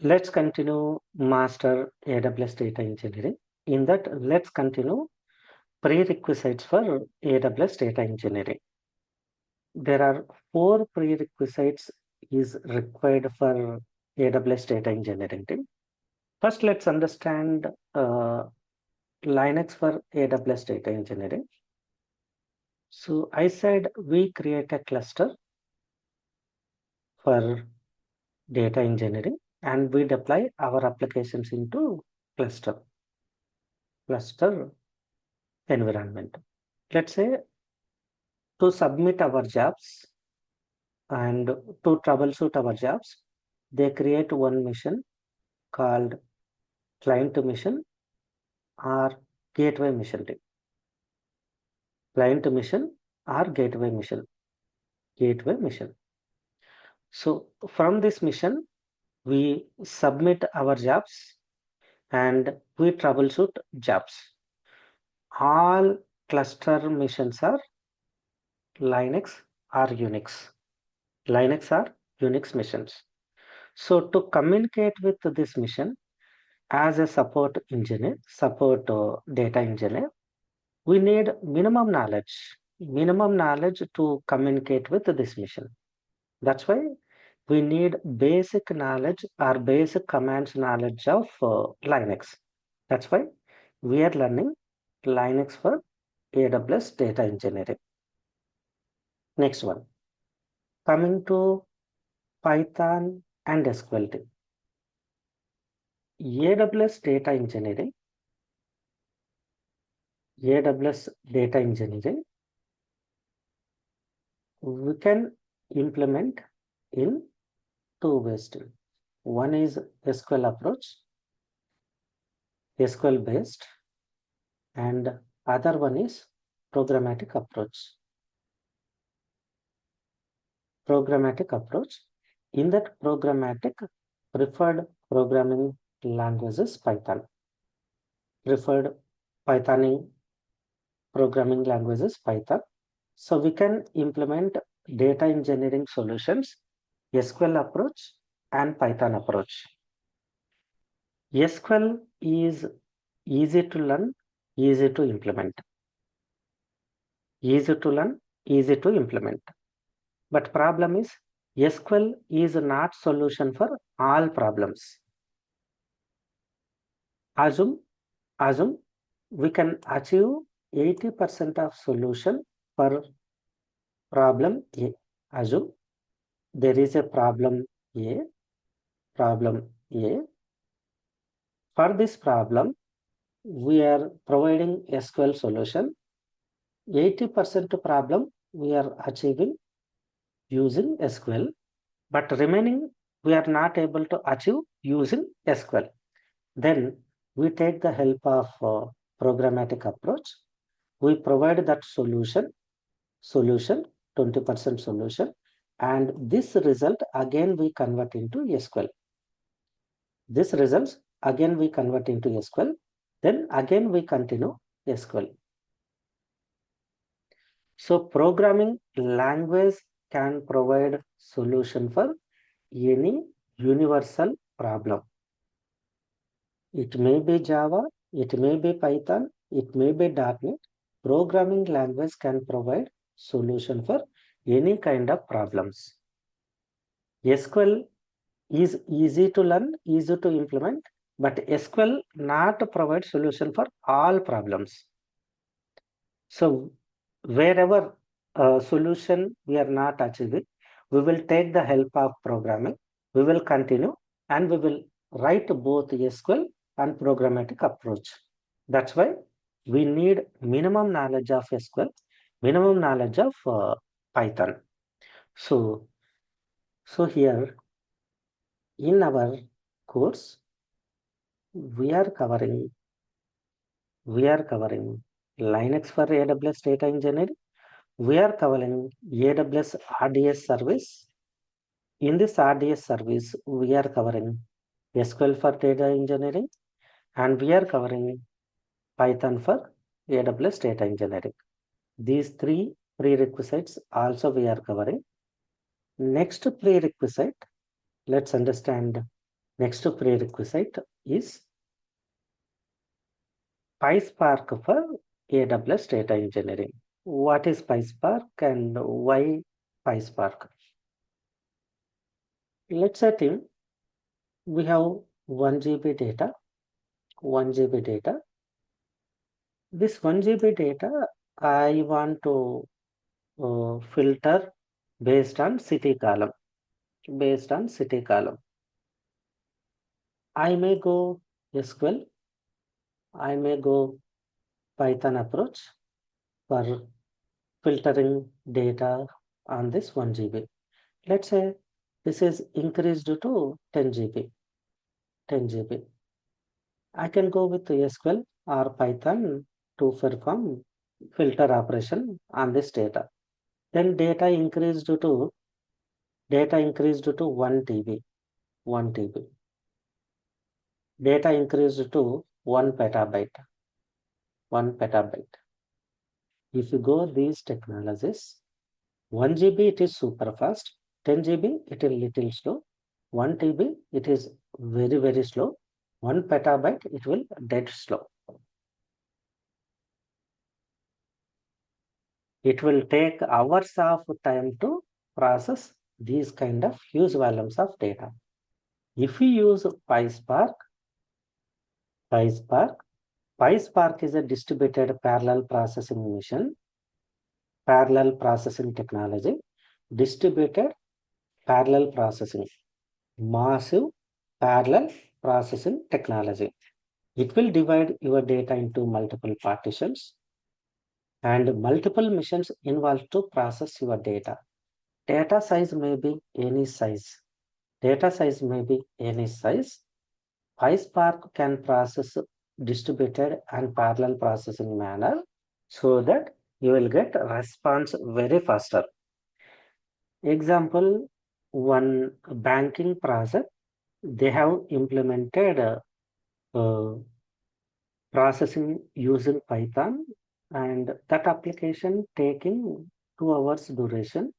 Let's continue master AWS data engineering. In that, let's continue prerequisites for AWS data engineering. There are 4 prerequisites is required for AWS data engineering team. First, let's understand Linux for AWS data engineering. So I said we create a cluster for data engineering and we deploy our applications into cluster environment. Let's say to submit our jobs and to troubleshoot our jobs, they create one mission called client mission or gateway mission. Client mission or gateway mission. Gateway mission. So from this mission, we submit our jobs and we troubleshoot jobs. All cluster missions are Linux or Unix. Linux or Unix missions. So to communicate with this mission as a support data engineer, we need minimum knowledge to communicate with this mission. That's why we need basic knowledge or basic commands knowledge of Linux. That's why we are learning Linux for AWS data engineering. Next one, coming to Python and SQL. AWS data engineering, we can implement in 2 ways. One is SQL approach, SQL based, and other one is programmatic approach. In that programmatic, preferred programming language is Python. Preferred Pythoning programming language is Python. So we can implement data engineering solutions, SQL approach and Python approach. SQL is easy to learn, easy to implement. Easy to learn, easy to implement. But problem is SQL is not solution for all problems. Assume we can achieve 80% of solution for problem A. Assume there is a problem A. For this problem, we are providing SQL solution. 80% problem we are achieving using SQL, but remaining we are not able to achieve using SQL. Then we take the help of programmatic approach. We provide that solution, 20% solution, and this result again we convert into SQL. This results again we convert into SQL. Then again we continue SQL. So programming language can provide solution for any universal problem. It may be Java, it may be Python, it may be .NET. Programming language can provide solution for any kind of problems. SQL is easy to learn, easy to implement, but SQL not provide solution for all problems. So wherever solution we are not achieving, we will take the help of programming. We will continue and we will write both SQL and programmatic approach. That's why we need minimum knowledge of SQL, minimum knowledge of Python. So here in our course, we are covering Linux for AWS data engineering. We are covering AWS RDS service. In this RDS service, we are covering SQL for data engineering, and we are covering Python for AWS data engineering. These 3 prerequisites also we are covering. Next prerequisite, let's understand Next prerequisite is PySpark for AWS Data Engineering. What is PySpark and why PySpark? Let's assume we have 1 GB data, 1 GB data. This 1 GB data, I want to filter based on city column. Based on city column. I may go SQL, I may go Python approach for filtering data on this 1 GB. Let's say this is increased to 10 GB. 10 GB. I can go with SQL or Python to perform filter operation on this data. Then data increased to 1 TB. 1 TB. Data increased to 1 petabyte. 1 petabyte. If you go these technologies, 1 GB it is super fast, 10 GB it is little slow, 1 TB it is very very slow, 1 petabyte it will dead slow. It will take hours of time to process these kind of huge volumes of data. If we use PySpark, PySpark is a distributed parallel processing machine, parallel processing technology, distributed parallel processing, massive parallel processing technology. It will divide your data into multiple partitions and multiple machines involved to process your data. Data size may be any size. Data size may be any size. PySpark can process distributed and parallel processing manner so that you will get response very faster. Example, one banking project, they have implemented processing using Python and that application taking 2 hours duration,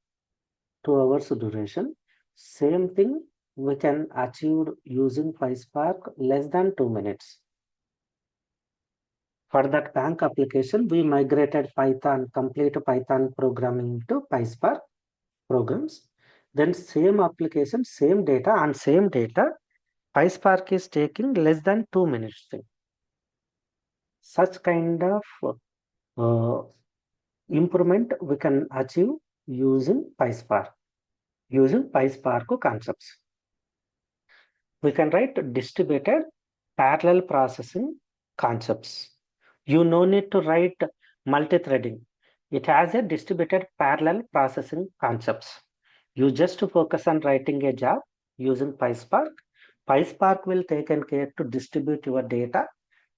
2 hours duration. Same thing we can achieve using PySpark less than 2 minutes. For that bank application, we migrated Python, complete Python programming to PySpark programs. Then same application, same data and same data, PySpark is taking less than 2 minutes. Such kind of uh, improvement we can achieve using PySpark, using PySpark concepts. We can write distributed parallel processing concepts. You no need to write multi-threading. It has a distributed parallel processing concepts. You just focus on writing a job using PySpark. PySpark will take care to distribute your data,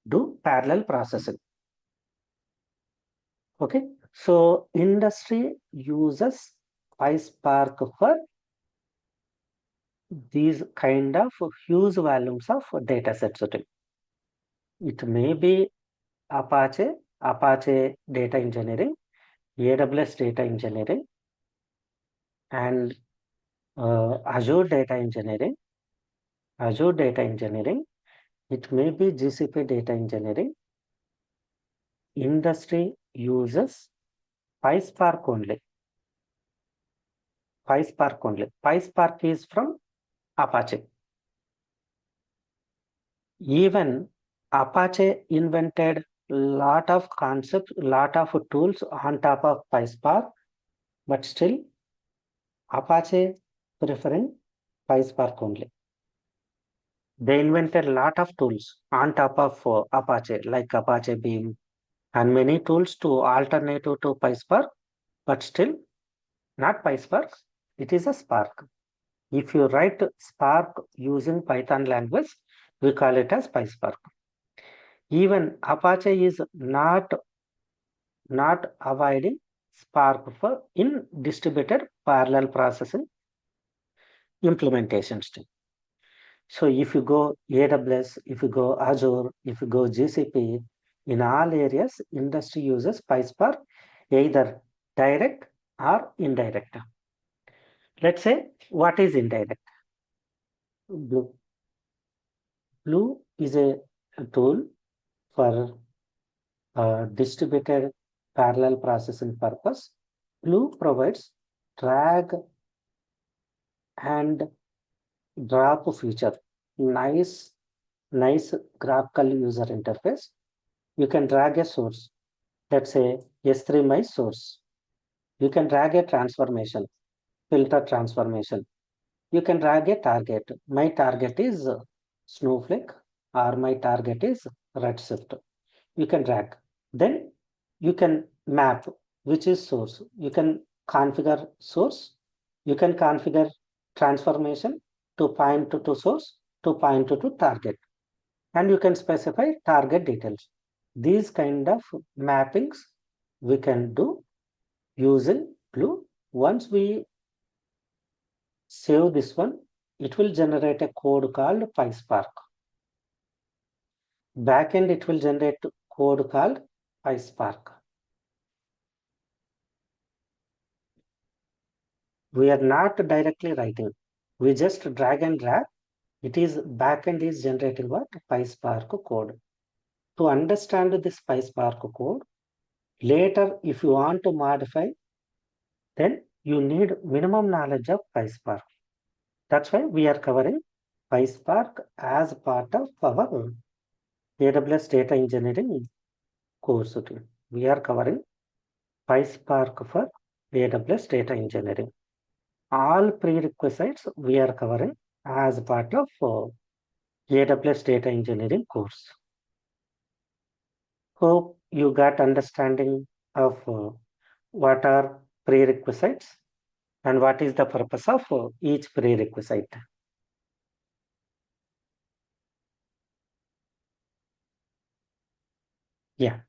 do parallel processing. Okay, so industry uses PySpark for these kind of huge volumes of data sets. It may be Apache, Apache Data Engineering, AWS Data Engineering, and Azure Data Engineering, Azure Data Engineering. It may be GCP Data Engineering. Industry uses PySpark only. PySpark only. PySpark is from Apache. Even Apache invented lot of concepts, lot of tools on top of PySpark, but still Apache preferring PySpark only. They invented a lot of tools on top of Apache, like Apache Beam and many tools to alternative to PySpark, but still not PySpark. It is a Spark. If you write Spark using Python language, we call it as PySpark. Even Apache is not avoiding Spark for in distributed parallel processing implementations. So if you go AWS, if you go Azure, if you go GCP, in all areas, industry uses PySpark either direct or indirect. Let's say what is indirect? Blue. Glue is a tool for distributed parallel processing purpose. Glue provides drag and drop feature. Nice, nice graphical user interface. You can drag a source. Let's say S3 my source. You can drag a transformation, filter transformation. You can drag a target. My target is Snowflake or my target is Redshift. You can drag. Then you can map which is source. You can configure source. You can configure transformation to point to source to point to target. And you can specify target details. These kind of mappings we can do using Glue. Once we save this one, it will generate a code called PySpark. Backend, it will generate code called PySpark. We are not directly writing. We just drag and drag. It is backend is generating what? PySpark code. To understand this PySpark code, later if you want to modify, then you need minimum knowledge of PySpark. That's why we are covering PySpark as part of our AWS Data Engineering course. We are covering PySpark for AWS Data Engineering. All prerequisites we are covering as part of AWS Data Engineering course. Hope you got understanding of what are prerequisites and what is the purpose of each prerequisite. Yeah.